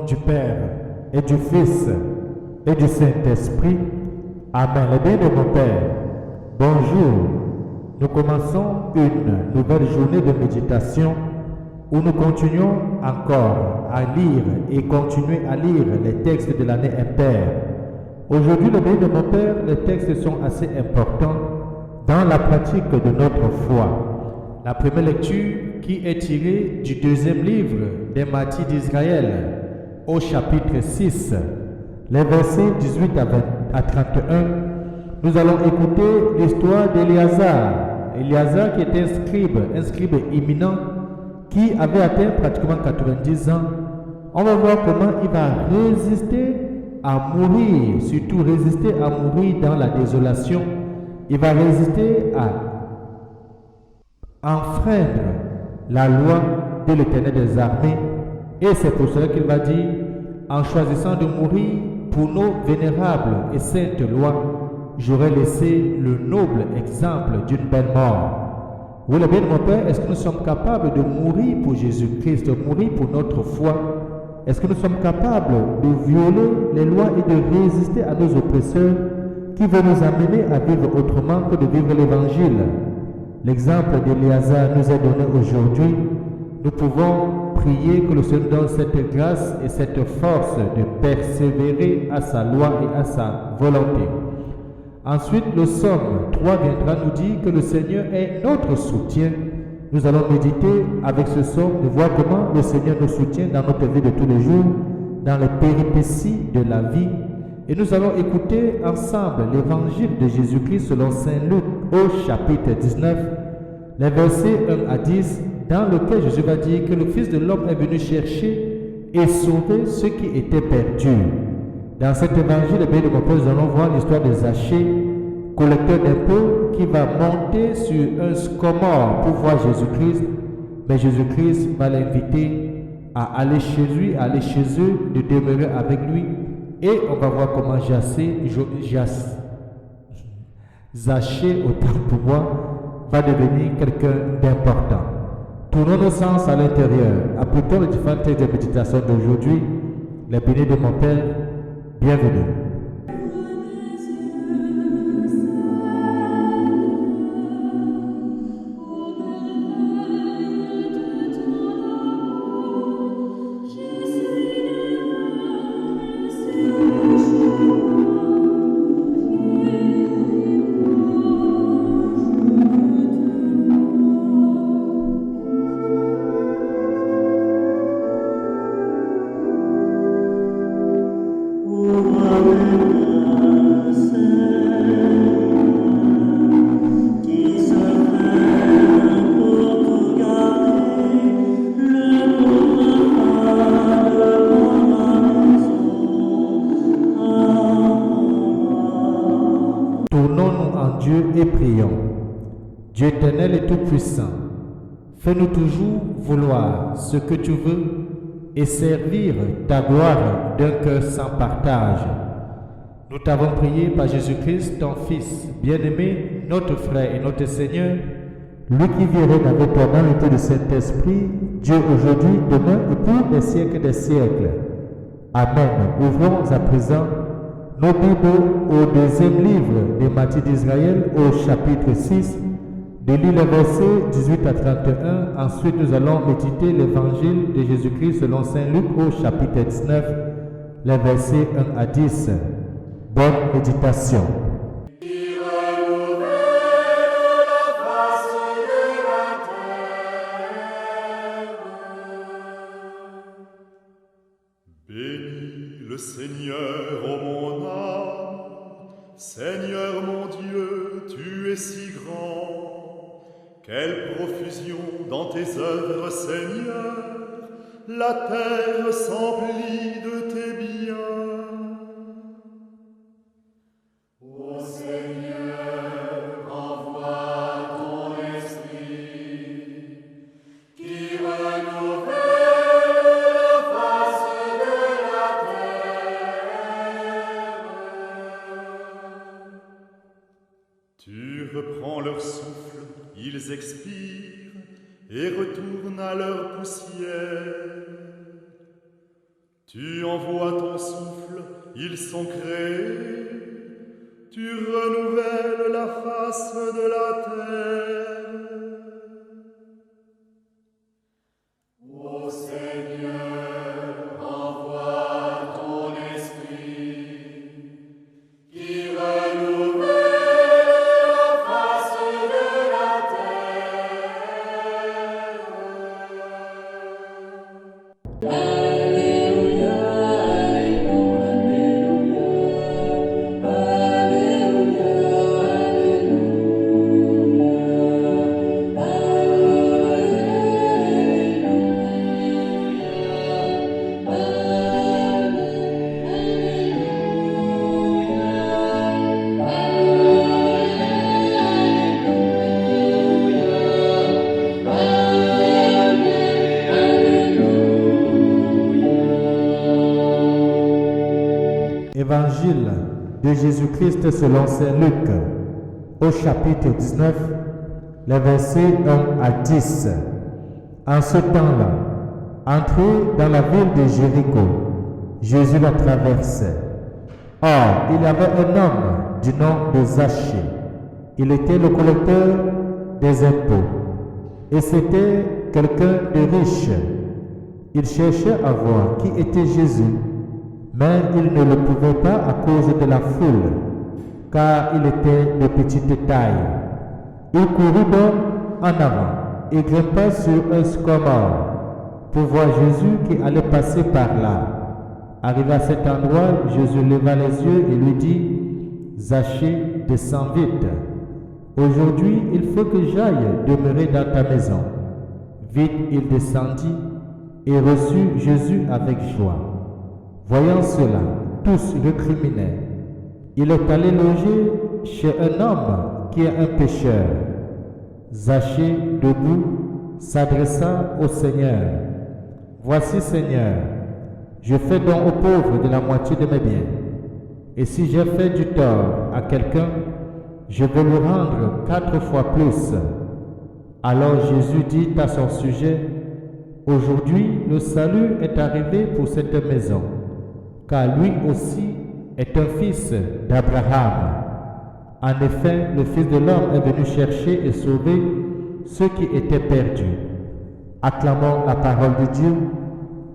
du Père et du Fils et du Saint-Esprit. Amen. Le bien de mon Père, bonjour. Nous commençons une nouvelle journée de méditation où nous continuons encore à lire et continuer à lire les textes de l'année impaire. Aujourd'hui, le bien de mon Père, les textes sont assez importants dans la pratique de notre foi. La première lecture qui est tirée du deuxième livre des Martyrs d'Israël au chapitre 6, les versets 18 à 31, nous allons écouter l'histoire d'Éléazar. Éléazar qui était un scribe éminent qui avait atteint pratiquement 90 ans. On va voir comment il va résister à mourir, surtout résister à mourir dans la désolation. Il va résister à enfreindre la loi de l'Éternel des armées. Et c'est pour cela qu'il va dire, en choisissant de mourir pour nos vénérables et saintes lois, j'aurais laissé le noble exemple d'une belle mort. Oui, le bien de mon Père, est-ce que nous sommes capables de mourir pour Jésus-Christ, de mourir pour notre foi? Est-ce que nous sommes capables de violer les lois et de résister à nos oppresseurs qui veulent nous amener à vivre autrement que de vivre l'Évangile? L'exemple d'Éléazar nous est donné aujourd'hui. Nous pouvons prier que le Seigneur donne cette grâce et cette force de persévérer à sa loi et à sa volonté. Ensuite, le Psaume 3 viendra nous dire que le Seigneur est notre soutien. Nous allons méditer avec ce psaume de voir comment le Seigneur nous soutient dans notre vie de tous les jours, dans les péripéties de la vie. Et nous allons écouter ensemble l'évangile de Jésus-Christ selon Saint Luc au chapitre 19, les versets 1 à 10, dans lequel Jésus va dire que le Fils de l'homme est venu chercher et sauver ceux qui étaient perdus. Dans cet évangile, bien de mon Père, nous allons voir l'histoire de Zachée, collecteur d'impôts, qui va monter sur un scomore pour voir Jésus-Christ. Mais Jésus-Christ va l'inviter à aller chez lui, à aller chez eux, de demeurer avec lui. Et on va voir comment Zachée, autant pour moi, va devenir quelqu'un d'important. Tournons nos sens à l'intérieur. Appliquons les différentes textes de méditation d'aujourd'hui. Les bénis de mon Père, bienvenue. Et prions. Dieu éternel et tout-puissant, fais-nous toujours vouloir ce que tu veux et servir ta gloire d'un cœur sans partage. Nous t'avons prié par Jésus-Christ, ton Fils, bien-aimé, notre frère et notre Seigneur, lui qui vit avec toi dans l'unité du Saint-Esprit, Dieu aujourd'hui, demain et pour des siècles des siècles. Amen. Ouvrons à présent nos Bibles au deuxième livre des Martyrs d'Israël au chapitre 6, de lire les versets 18 à 31. Ensuite, nous allons méditer l'évangile de Jésus-Christ selon Saint Luc au chapitre 19, les versets 1 à 10. Bonne méditation. Bénis le Seigneur, ô mon âme. Seigneur mon Dieu, tu es si grand. Quelle profusion dans tes œuvres, Seigneur. La terre s'emplit de tes biens. Ô Seigneur, envoie ton esprit qui renouvelle la face de la terre. Tu reprends leur souffle, ils expirent et retournent à leur poussière. Tu envoies ton souffle, ils sont créés. Tu renouvelles la face de la terre. Ô Seigneur, envoie ton esprit qui renouvelle la face de la terre. Évangile de Jésus-Christ selon Saint Luc, au chapitre 19, les versets 1 à 10. En ce temps-là, entré dans la ville de Jéricho, Jésus la traversait. Or, il y avait un homme du nom de Zachée. Il était le collecteur des impôts, et c'était quelqu'un de riche. Il cherchait à voir qui était Jésus, mais il ne le pouvait pas à cause de la foule, car il était de petite taille. Il courut donc en avant et grimpa sur un sycomore pour voir Jésus qui allait passer par là. Arrivé à cet endroit, Jésus leva les yeux et lui dit, « Zachée, descends vite. Aujourd'hui, il faut que j'aille demeurer dans ta maison. » Vite, il descendit et reçut Jésus avec joie. Voyant cela, tous recriminaient. Il est allé loger chez un homme qui est un pécheur. Zachée, debout, s'adressa au Seigneur. « Voici, Seigneur, je fais don aux pauvres de la moitié de mes biens. Et si j'ai fait du tort à quelqu'un, je vais lui rendre 4 fois plus. » Alors Jésus dit à son sujet, « Aujourd'hui, le salut est arrivé pour cette maison, car lui aussi est un fils d'Abraham. En effet, le Fils de l'homme est venu chercher et sauver ceux qui étaient perdus. » Acclamons la parole de Dieu.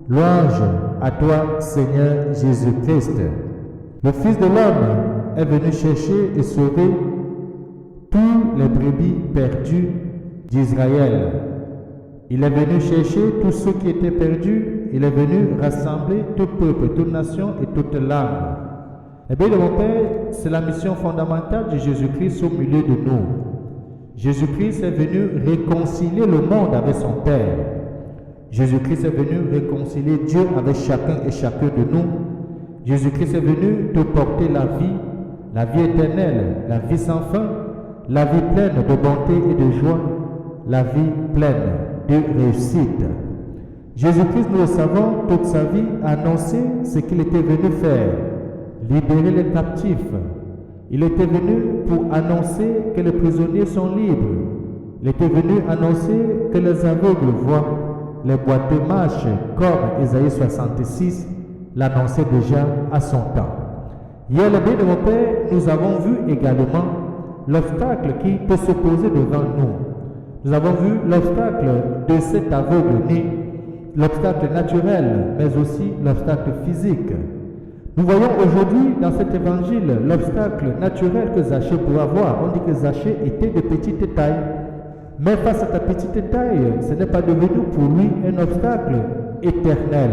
Louange à toi, Seigneur Jésus-Christ. Le Fils de l'homme est venu chercher et sauver tous les brebis perdus d'Israël. Il est venu chercher tous ceux qui étaient perdus. Il est venu rassembler tout peuple, toute nation et toute langue. Eh bien, mon Père, c'est la mission fondamentale de Jésus-Christ au milieu de nous. Jésus-Christ est venu réconcilier le monde avec son Père. Jésus-Christ est venu réconcilier Dieu avec chacun et chacun de nous. Jésus-Christ est venu te porter la vie éternelle, la vie sans fin, la vie pleine de bonté et de joie, la vie pleine de réussite. Jésus-Christ, nous le savons, toute sa vie a annoncé ce qu'il était venu faire, libérer les captifs. Il était venu pour annoncer que les prisonniers sont libres. Il était venu annoncer que les aveugles voient, les boiteux marchent, comme Ésaïe 66 l'annonçait déjà à son temps. Hier, le bien de mon Père, nous avons vu également l'obstacle qui peut se poser devant nous. Nous avons vu l'obstacle de cet aveugle né, l'obstacle naturel, mais aussi l'obstacle physique. Nous voyons aujourd'hui dans cet évangile l'obstacle naturel que Zachée pouvait avoir. On dit que Zachée était de petite taille. Mais face à ta petite taille, ce n'est pas devenu pour lui un obstacle éternel.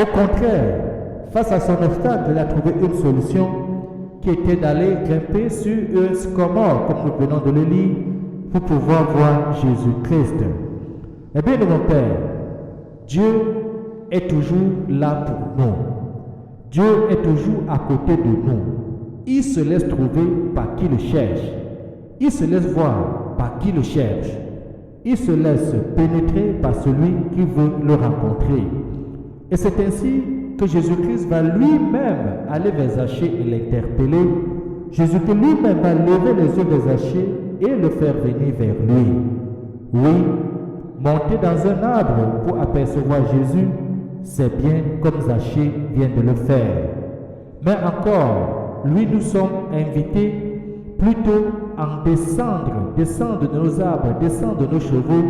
Au contraire, face à son obstacle, il a trouvé une solution qui était d'aller grimper sur un sycomore, comme nous venons de le lire, pour pouvoir voir Jésus-Christ. Eh bien, mon Père, Dieu est toujours là pour nous. Dieu est toujours à côté de nous. Il se laisse trouver par qui le cherche. Il se laisse voir par qui le cherche. Il se laisse pénétrer par celui qui veut le rencontrer. Et c'est ainsi que Jésus-Christ va lui-même aller vers Zachée et l'interpeller. Jésus-Christ lui-même va lever les yeux de Zachée et le faire venir vers lui. Oui, monter dans un arbre pour apercevoir Jésus, ses biens comme Zachée vient de le faire. Mais encore, lui, nous sommes invités plutôt à descendre de nos arbres, descendre de nos chevaux,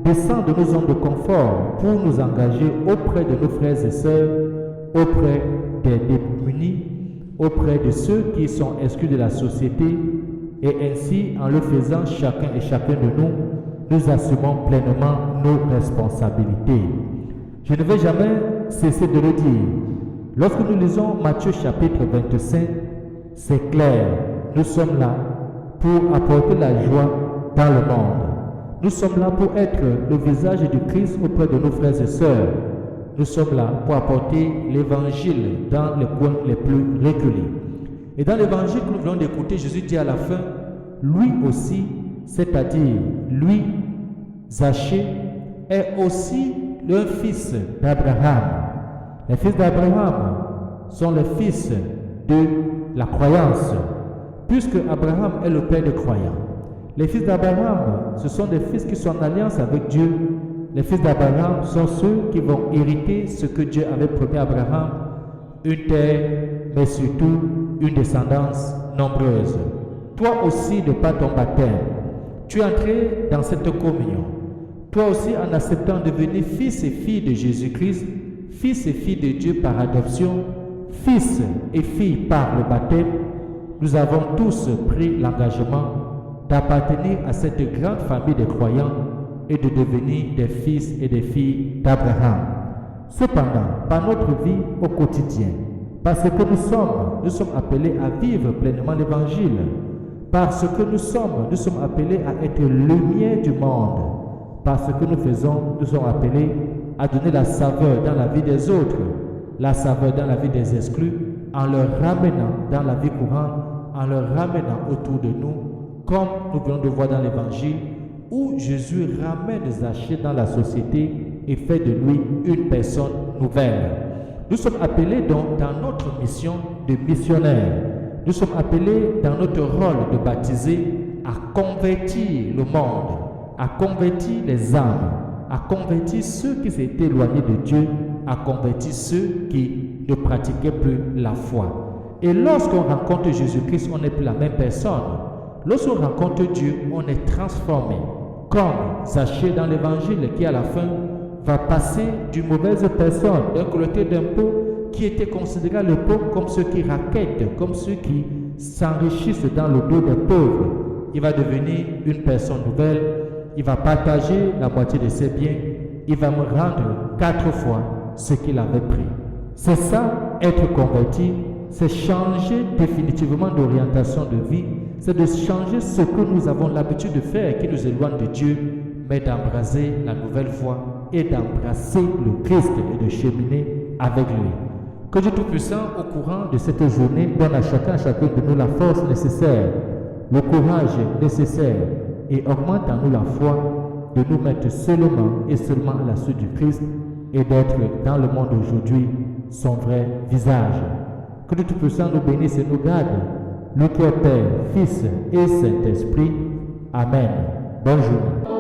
descendre de nos zones de confort pour nous engager auprès de nos frères et sœurs, auprès des démunis, auprès de ceux qui sont exclus de la société, et ainsi, en le faisant, chacun et chacun de nous, nous assumons pleinement nos responsabilités. Je ne vais jamais cesser de le dire. Lorsque nous lisons Matthieu chapitre 25, c'est clair, nous sommes là pour apporter la joie dans le monde. Nous sommes là pour être le visage du Christ auprès de nos frères et sœurs. Nous sommes là pour apporter l'évangile dans les coins les plus reculés. Et dans l'évangile que nous venons d'écouter, Jésus dit à la fin, lui aussi, c'est-à-dire lui, Zachée, est aussi le fils d'Abraham. Les fils d'Abraham sont les fils de la croyance, puisque Abraham est le père des croyants. Les fils d'Abraham, ce sont des fils qui sont en alliance avec Dieu. Les fils d'Abraham sont ceux qui vont hériter ce que Dieu avait promis à Abraham, une terre, mais surtout une descendance nombreuse. Toi aussi, de par ton baptême, tu es entré dans cette communion. Toi aussi, en acceptant de devenir fils et fille de Jésus-Christ, fils et fille de Dieu par adoption, fils et fille par le baptême, nous avons tous pris l'engagement d'appartenir à cette grande famille de croyants et de devenir des fils et des filles d'Abraham. Cependant, par notre vie au quotidien, parce que nous sommes appelés à vivre pleinement l'Évangile. Parce que nous sommes appelés à être lumière du monde. Parce que nous sommes appelés à donner la saveur dans la vie des autres, la saveur dans la vie des exclus, en leur ramenant dans la vie courante, en leur ramenant autour de nous, comme nous venons de voir dans l'Évangile, où Jésus ramène Zachée dans la société et fait de lui une personne nouvelle. Nous sommes appelés donc dans notre mission de missionnaire. Nous sommes appelés dans notre rôle de baptisé à convertir le monde, à convertir les âmes, à convertir ceux qui s'étaient éloignés de Dieu, à convertir ceux qui ne pratiquaient plus la foi. Et lorsqu'on rencontre Jésus-Christ, on n'est plus la même personne. Lorsqu'on rencontre Dieu, on est transformé. Comme Zachée dans l'Évangile qui à la fin va passer d'une mauvaise personne, d'un collecteur d'impôts qui était considéré le pauvre comme ceux qui raquettent, comme ceux qui s'enrichissent dans le dos des pauvres. Il va devenir une personne nouvelle, il va partager la moitié de ses biens, il va me rendre 4 fois ce qu'il avait pris. C'est ça, être converti, c'est changer définitivement d'orientation de vie, c'est de changer ce que nous avons l'habitude de faire qui nous éloigne de Dieu, mais d'embrasser la nouvelle voie et d'embrasser le Christ et de cheminer avec lui. Que Dieu Tout-Puissant, au courant de cette journée, donne à chacun de nous la force nécessaire, le courage nécessaire et augmente en nous la foi de nous mettre seulement et seulement à la suite du Christ et d'être dans le monde aujourd'hui son vrai visage. Que Dieu Tout-Puissant nous bénisse et nous garde, lui qui est Père, Fils et Saint-Esprit. Amen. Bonjour.